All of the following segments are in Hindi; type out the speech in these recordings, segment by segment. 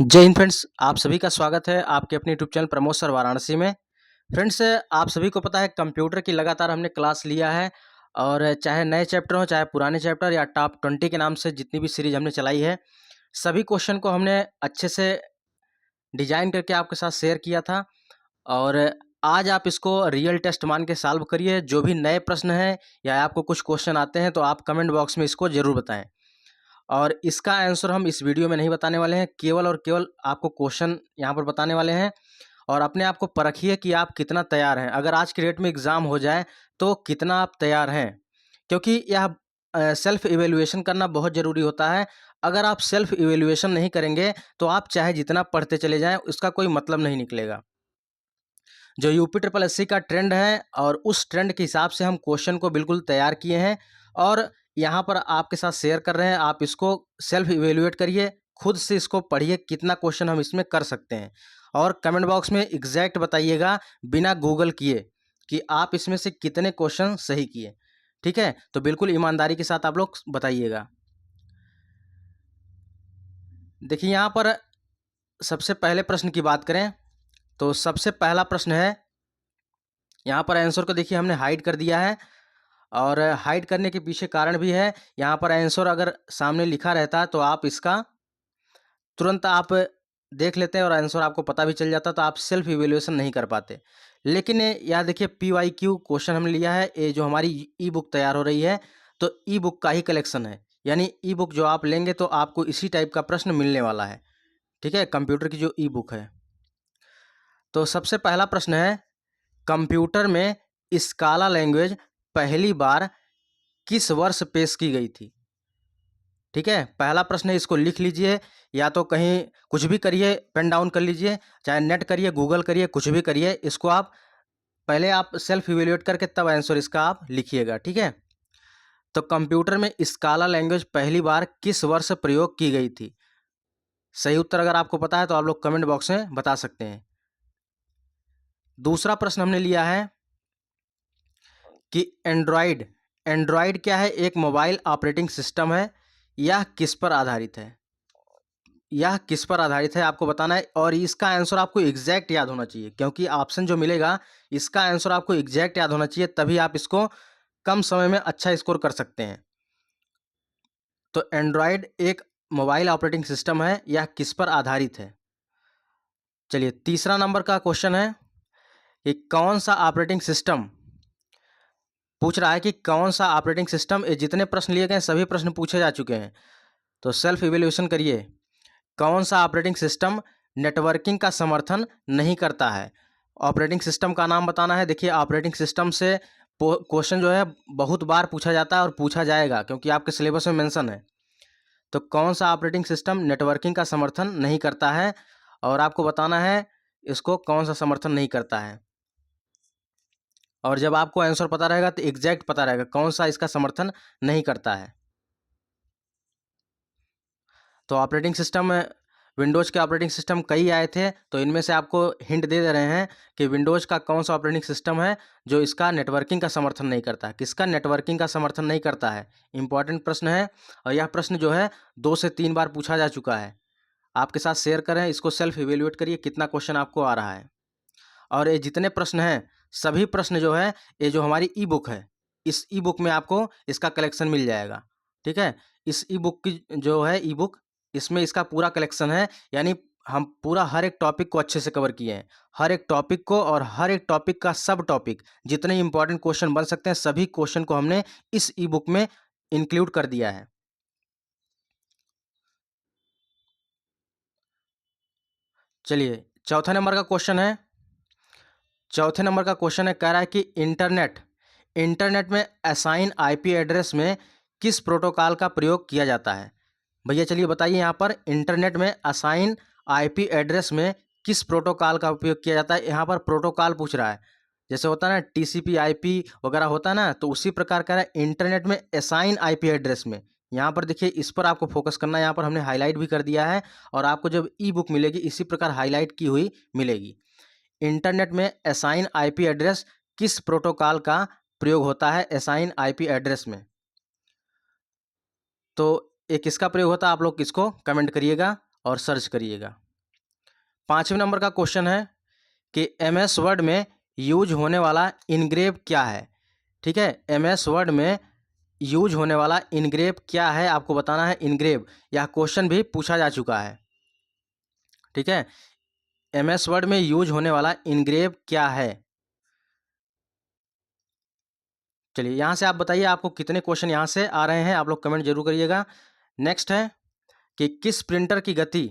जय हिंद फ्रेंड्स, आप सभी का स्वागत है आपके अपने YouTube channel Pramod sir Varanasi में। फ्रेंड्स, आप सभी को पता है कंप्यूटर की लगातार हमने क्लास लिया है और चाहे नए चैप्टर हो चाहे पुराने चैप्टर या टॉप 20 के नाम से जितनी भी सीरीज हमने चलाई है, सभी क्वेश्चन को हमने अच्छे से डिजाइन करके आपके साथ शेयर किया था। और आज आप इसको रियल टेस्ट मान के सॉल्व करिए। जो भी नए प्रश्न हैं या आपको कुछ क्वेश्चन आते हैं तो आप कमेंट बॉक्स में इसको ज़रूर बताएं। और इसका आंसर हम इस वीडियो में नहीं बताने वाले हैं, केवल और केवल आपको क्वेश्चन यहाँ पर बताने वाले हैं। और अपने आप को परखिए कि आप कितना तैयार हैं। अगर आज के डेट में एग्ज़ाम हो जाए तो कितना आप तैयार हैं, क्योंकि यह सेल्फ इवेल्युएशन करना बहुत ज़रूरी होता है। अगर आप सेल्फ इवेल्युएशन नहीं करेंगे तो आप चाहे जितना पढ़ते चले जाएं, उसका कोई मतलब नहीं निकलेगा। जो यूपी ट्रिपल एससी का ट्रेंड है और उस ट्रेंड के हिसाब से हम क्वेश्चन को बिल्कुल तैयार किए हैं और यहाँ पर आपके साथ शेयर कर रहे हैं। आप इसको सेल्फ इवेल्युएट करिए, खुद से इसको पढ़िए कितना क्वेश्चन हम इसमें कर सकते हैं और कमेंट बॉक्स में एग्जैक्ट बताइएगा बिना गूगल किए कि आप इसमें से कितने क्वेश्चन सही किए। ठीक है, तो बिल्कुल ईमानदारी के साथ आप लोग बताइएगा। देखिए, यहाँ पर सबसे पहले प्रश्न की बात करें तो सबसे पहला प्रश्न है, यहाँ पर आंसर को देखिए हमने हाइड कर दिया है और हाइड करने के पीछे कारण भी है। यहाँ पर आंसर अगर सामने लिखा रहता तो आप इसका तुरंत आप देख लेते हैं और आंसर आपको पता भी चल जाता, तो आप सेल्फ इवेल्युएशन नहीं कर पाते। लेकिन यहाँ देखिए PYQ क्वेश्चन हमने लिया है, ये जो हमारी ई बुक तैयार हो रही है तो ई बुक का ही कलेक्शन है। यानी ई बुक जो आप लेंगे तो आपको इसी टाइप का प्रश्न मिलने वाला है। ठीक है, कंप्यूटर की जो ई बुक है। तो सबसे पहला प्रश्न है, कंप्यूटर में स्काला लैंग्वेज पहली बार किस वर्ष पेश की गई थी? ठीक है, पहला प्रश्न है, इसको लिख लीजिए या तो कहीं कुछ भी करिए, पेन डाउन कर लीजिए, चाहे नेट करिए, गूगल करिए, कुछ भी करिए। इसको आप पहले आप सेल्फ इवेल्युएट करके तब आंसर इसका आप लिखिएगा। ठीक है, तो कंप्यूटर में स्काला लैंग्वेज पहली बार किस वर्ष प्रयोग की गई थी? सही उत्तर अगर आपको पता है तो आप लोग कमेंट बॉक्स में बता सकते हैं। दूसरा प्रश्न हमने लिया है कि एंड्रॉयड एंड्रॉयड क्या है? एक मोबाइल ऑपरेटिंग सिस्टम है। यह किस पर आधारित है? यह किस पर आधारित है आपको बताना है और इसका आंसर आपको एग्जैक्ट याद होना चाहिए, क्योंकि ऑप्शन जो मिलेगा इसका आंसर आपको एग्जैक्ट याद होना चाहिए, तभी आप इसको कम समय में अच्छा स्कोर कर सकते हैं। तो एंड्रॉयड एक मोबाइल ऑपरेटिंग सिस्टम है, यह किस पर आधारित है? चलिए, तीसरा नंबर का क्वेश्चन है कि कौन सा ऑपरेटिंग सिस्टम, पूछ रहा है कि कौन सा ऑपरेटिंग सिस्टम, ये जितने प्रश्न लिए गए सभी प्रश्न पूछे जा चुके हैं, तो सेल्फ इवेल्युएशन करिए। कौन सा ऑपरेटिंग सिस्टम नेटवर्किंग का समर्थन नहीं करता है? ऑपरेटिंग सिस्टम का नाम बताना है। देखिए, ऑपरेटिंग सिस्टम से क्वेश्चन जो है बहुत बार पूछा जाता है और पूछा जाएगा, क्योंकि आपके सिलेबस में मेंशन है। तो कौन सा ऑपरेटिंग सिस्टम नेटवर्किंग का समर्थन नहीं करता है और आपको बताना है इसको कौन सा समर्थन नहीं करता है। और जब आपको आंसर पता रहेगा तो एग्जैक्ट पता रहेगा कौन सा इसका समर्थन नहीं करता है। तो ऑपरेटिंग सिस्टम, विंडोज़ के ऑपरेटिंग सिस्टम कई आए थे, तो इनमें से आपको हिंट दे रहे हैं कि विंडोज़ का कौन सा ऑपरेटिंग सिस्टम है जो इसका नेटवर्किंग का समर्थन नहीं करता है। किसका नेटवर्किंग का समर्थन नहीं करता है? इंपॉर्टेंट प्रश्न है और यह प्रश्न जो है 2 से 3 बार पूछा जा चुका है। आपके साथ शेयर करें, इसको सेल्फ इवेल्युएट करिए कितना क्वेश्चन आपको आ रहा है। और ये जितने प्रश्न हैं सभी प्रश्न जो है, ये जो हमारी ई बुक है, इस ई बुक में आपको इसका कलेक्शन मिल जाएगा। ठीक है, इस ई बुक की जो है ई बुक, इसमें इसका पूरा कलेक्शन है। यानी हम पूरा हर एक टॉपिक को अच्छे से कवर किए हैं, हर एक टॉपिक को, और हर एक टॉपिक का सब टॉपिक, जितने इंपॉर्टेंट क्वेश्चन बन सकते हैं सभी क्वेश्चन को हमने इस ई बुक में इंक्लूड कर दिया है। चलिए, चौथे नंबर का क्वेश्चन है। चौथे नंबर का क्वेश्चन है, कह रहा है कि इंटरनेट में असाइन आईपी एड्रेस में किस प्रोटोकॉल का प्रयोग किया जाता है? भैया चलिए बताइए, यहाँ पर इंटरनेट में असाइन आईपी एड्रेस में किस प्रोटोकॉल का उपयोग किया जाता है? यहाँ पर प्रोटोकॉल पूछ रहा है, जैसे होता है ना टीसीपी आईपी वगैरह होता है ना, तो उसी प्रकार कह रहा है इंटरनेट में असाइन आईपी एड्रेस में। यहाँ पर देखिए, इस पर आपको फोकस करना है। यहाँ पर हमने हाईलाइट भी कर दिया है और आपको जब ई बुक मिलेगी इसी प्रकार हाईलाइट की हुई मिलेगी। इंटरनेट में असाइन आईपी एड्रेस किस प्रोटोकॉल का प्रयोग होता है? असाइन आईपी एड्रेस में तो ये किसका प्रयोग होता है? आप लोग इसको कमेंट करिएगा और सर्च करिएगा। 5वें नंबर का क्वेश्चन है कि MS वर्ड में यूज होने वाला इनग्रेव क्या है। ठीक है, MS वर्ड में यूज होने वाला इनग्रेव क्या है, आपको बताना है इनग्रेव। यह क्वेश्चन भी पूछा जा चुका है। ठीक है, MS वर्ड में यूज होने वाला इनग्रेव क्या है। चलिए यहाँ से आप बताइए आपको कितने क्वेश्चन यहाँ से आ रहे हैं, आप लोग कमेंट जरूर करिएगा। नेक्स्ट है कि किस प्रिंटर की गति,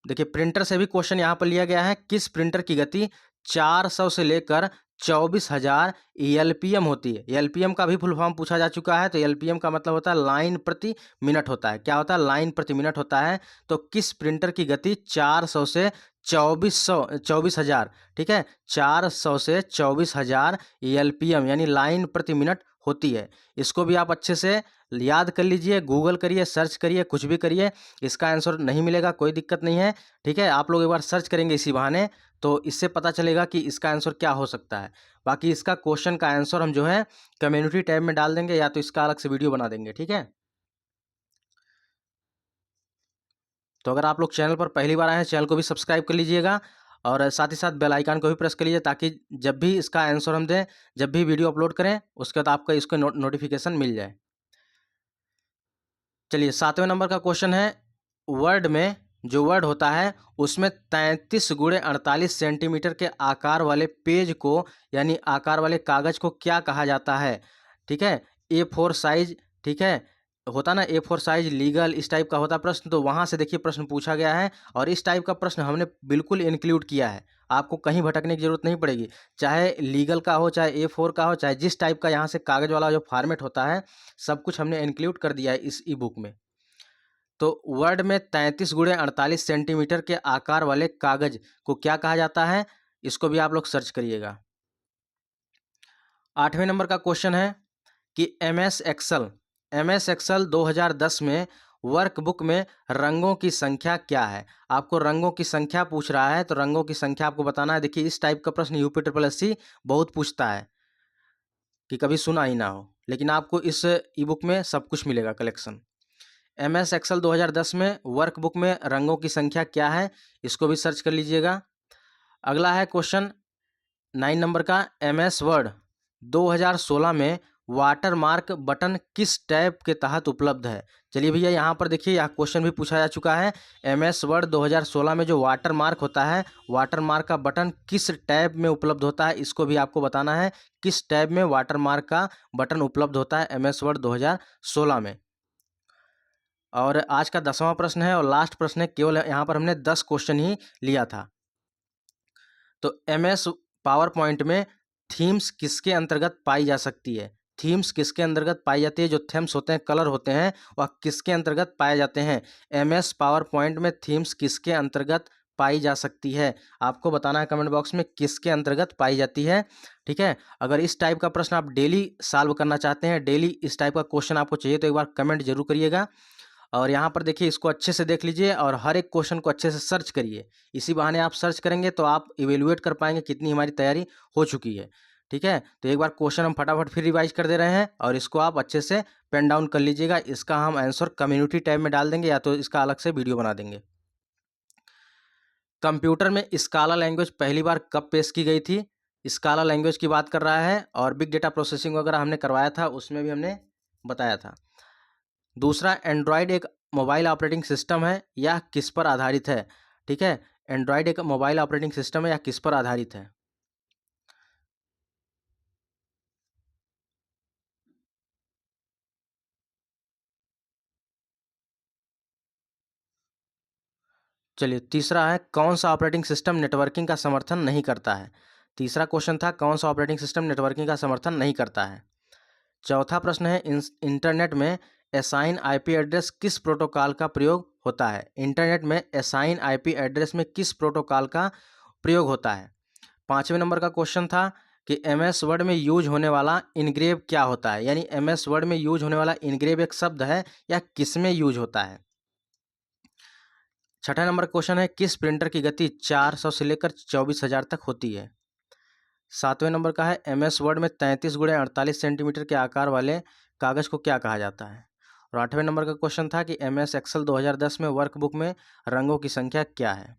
देखिए प्रिंटर से भी क्वेश्चन यहाँ पर लिया गया है, किस प्रिंटर की गति 400 से लेकर 24,000 एलपीएम होती है। एलपीएम का भी फुल फॉर्म पूछा जा चुका है, तो एलपीएम का मतलब होता है लाइन प्रति मिनट होता है। क्या होता है? लाइन प्रति मिनट होता है। तो किस प्रिंटर की गति 400 से 24,000, ठीक है, 400 से 24,000 एलपीएम यानी लाइन प्रति मिनट होती है। इसको भी आप अच्छे से याद कर लीजिए, गूगल करिए, सर्च करिए, कुछ भी करिए, इसका आंसर नहीं मिलेगा कोई दिक्कत नहीं है। ठीक है, आप लोग एक बार सर्च करेंगे इसी बहाने तो इससे पता चलेगा कि इसका आंसर क्या हो सकता है। बाकी इसका क्वेश्चन का आंसर हम जो है कम्युनिटी टैब में डाल देंगे या तो इसका अलग से वीडियो बना देंगे। ठीक है, तो अगर आप लोग चैनल पर पहली बार आए हैं चैनल को भी सब्सक्राइब कर लीजिएगा और साथ ही साथ बेल आइकन को भी प्रेस कर लीजिए ताकि जब भी इसका आंसर हम दें, जब भी वीडियो अपलोड करें, उसके बाद आपको इसको नोटिफिकेशन मिल जाए। चलिए 7वें नंबर का क्वेश्चन है, वर्ड में जो वर्ड होता है उसमें 33 गुणे 48 सेंटीमीटर के आकार वाले पेज को यानी आकार वाले कागज को क्या कहा जाता है। ठीक है, A4 साइज, ठीक है, होता ना A4 साइज लीगल, इस टाइप का होता प्रश्न, तो वहाँ से देखिए प्रश्न पूछा गया है और इस टाइप का प्रश्न हमने बिल्कुल इंक्लूड किया है। आपको कहीं भटकने की जरूरत नहीं पड़ेगी, चाहे लीगल का हो, चाहे A4 का हो, चाहे जिस टाइप का यहाँ से कागज वाला जो फॉर्मेट होता है, सब कुछ हमने इंक्लूड कर दिया है इस ई बुक में। तो वर्ड में 33 गुणे 48 सेंटीमीटर के आकार वाले कागज को क्या कहा जाता है, इसको भी आप लोग सर्च करिएगा। 8वें नंबर का क्वेश्चन है कि MS एक्सेल 2010 में वर्कबुक में रंगों की संख्या क्या है। आपको रंगों की संख्या पूछ रहा है, तो रंगों की संख्या आपको बताना है। देखिए इस टाइप का प्रश्न UP SSC बहुत पूछता है कि कभी सुना ही ना हो, लेकिन आपको इस ई बुक में सब कुछ मिलेगा कलेक्शन। MS एक्सेल 2010 में वर्कबुक में रंगों की संख्या क्या है, इसको भी सर्च कर लीजिएगा। अगला है क्वेश्चन 9 नंबर का, MS वर्ड 2016 में वाटर मार्क बटन किस टैब के तहत उपलब्ध है। चलिए भैया यहाँ पर देखिए यह क्वेश्चन भी पूछा जा चुका है। MS वर्ड 2016 में जो वाटर मार्क होता है, वाटर मार्क का बटन किस टैब में उपलब्ध होता है, इसको भी आपको बताना है किस टैब में वाटर मार्क का बटन उपलब्ध होता है MS वर्ड 2016 में। और आज का 10वां प्रश्न है और लास्ट प्रश्न है, केवल यहाँ पर हमने 10 क्वेश्चन ही लिया था। तो MS पावर पॉइंट में थीम्स किसके अंतर्गत पाई जा सकती है। थीम्स किसके अंतर्गत पाई जाती है, जो थीम्स होते हैं, कलर होते हैं, वह किसके अंतर्गत पाए जाते हैं। MS पावर पॉइंट में थीम्स किसके अंतर्गत पाई जा सकती है, आपको बताना है कमेंट बॉक्स में किसके अंतर्गत पाई जाती है। ठीक है, अगर इस टाइप का प्रश्न आप डेली सॉल्व करना चाहते हैं, डेली इस टाइप का क्वेश्चन आपको चाहिए, तो एक बार कमेंट जरूर करिएगा। और यहाँ पर देखिए इसको अच्छे से देख लीजिए और हर एक क्वेश्चन को अच्छे से सर्च करिए। इसी बहाने आप सर्च करेंगे तो आप इवेलुएट कर पाएंगे कितनी हमारी तैयारी हो चुकी है। ठीक है, तो एक बार क्वेश्चन हम फटाफट फिर रिवाइज कर दे रहे हैं और इसको आप अच्छे से पेन डाउन कर लीजिएगा। इसका हम आंसर कम्युनिटी टैब में डाल देंगे या तो इसका अलग से वीडियो बना देंगे। कंप्यूटर में स्काला लैंग्वेज पहली बार कब पेश की गई थी, स्काला लैंग्वेज की बात कर रहा है। और बिग डेटा प्रोसेसिंग वगैरह हमने करवाया था, उसमें भी हमने बताया था। दूसरा, एंड्रॉयड एक मोबाइल ऑपरेटिंग सिस्टम है या किस पर आधारित है। ठीक है, एंड्रॉयड एक मोबाइल ऑपरेटिंग सिस्टम है या किस पर आधारित है। चलिए तीसरा है, कौन सा ऑपरेटिंग सिस्टम नेटवर्किंग का समर्थन नहीं करता है। तीसरा क्वेश्चन था कौन सा ऑपरेटिंग सिस्टम नेटवर्किंग का समर्थन नहीं करता है। चौथा प्रश्न है, इंटरनेट में असाइन आईपी एड्रेस किस प्रोटोकॉल का प्रयोग होता है। इंटरनेट में असाइन आईपी एड्रेस में किस प्रोटोकॉल का प्रयोग होता है। 5वें नंबर का क्वेश्चन था कि MS वर्ड में यूज होने वाला इनग्रेव क्या होता है, यानी MS वर्ड में यूज होने वाला इनग्रेव एक शब्द है या किस में यूज होता है। 6ठा नंबर क्वेश्चन है, किस प्रिंटर की गति 400 से लेकर 24,000 तक होती है। 7वें नंबर का है, MS वर्ड में 33 गुणे 48 सेंटीमीटर के आकार वाले कागज को क्या कहा जाता है। और 8वें नंबर का क्वेश्चन था कि MS एक्सेल 2010 में वर्कबुक में रंगों की संख्या क्या है।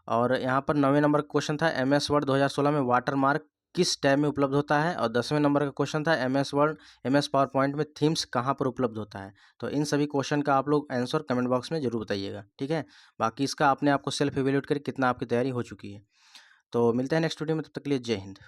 और यहाँ पर 9वें नंबर का क्वेश्चन था MS वर्ड 2016 में वाटर मार्क किस टैब में उपलब्ध होता है, और 10वें नंबर का क्वेश्चन था MS पावर पॉइंट में थीम्स कहाँ पर उपलब्ध होता है। तो इन सभी क्वेश्चन का आप लोग आंसर कमेंट बॉक्स में जरूर बताइएगा, ठीक है। बाकी इसका अपने आप को सेल्फ इवेल्यूट करें कितना आपकी तैयारी हो चुकी है। तो मिलते हैं नेक्स्ट वीडियो में, तब तक के लिए जय हिंद।